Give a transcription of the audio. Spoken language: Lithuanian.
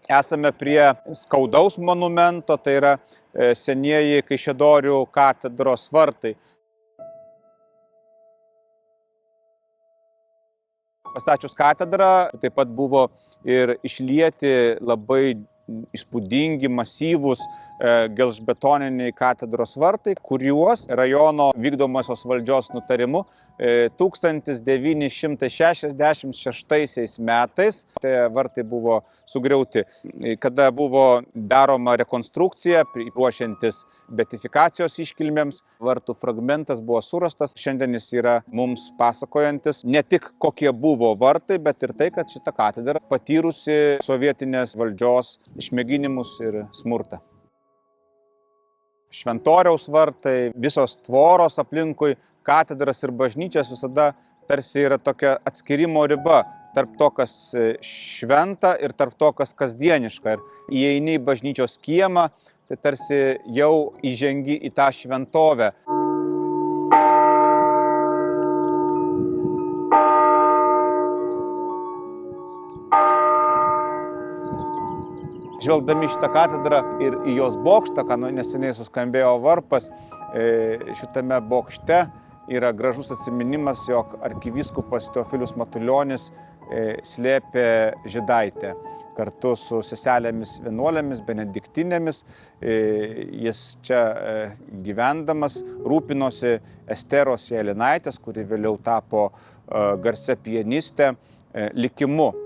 Esame prie skaudaus monumento, tai yra senieji Kaišiadorių katedros vartai. Pastačius katedrą taip pat buvo ir išlieti labai įspūdingi, masyvūs gelžbetoniniai katedros vartai, kuriuos rajono vykdomosios valdžios nutarimu 1966 metais tie vartai buvo sugriauti. Kada buvo daroma rekonstrukcija, ruošiantis beatifikacijos iškilmėms, vartų fragmentas buvo surastas. Šiandien jis yra mums pasakojantis ne tik kokie buvo vartai, bet ir tai, kad šita katedra patyrusi sovietinės valdžios išmėginimus ir smurtą. Šventoriaus vartai, visos tvoros aplinkui katedras ir bažnyčias visada tarsi yra tokia atskirimo riba tarp to, kas šventa ir tarp to, kas kasdieniška. Ir įeini į bažnyčios kiemą, tai tarsi jau įžengi į tą šventovę. Žvelgdami šitą katedrą ir į jos bokštą, ką neseniai suskambėjo varpas, šitame bokšte yra gražus atsiminimas, jog arkivyskupas Teofilius Matulionis slėpė Žydaitę. Kartu su seselėmis vienuolėmis, benediktinėmis, jis čia gyvendamas rūpinosi Esteros Jelinaitės, kuri vėliau tapo garsia pianiste, likimu.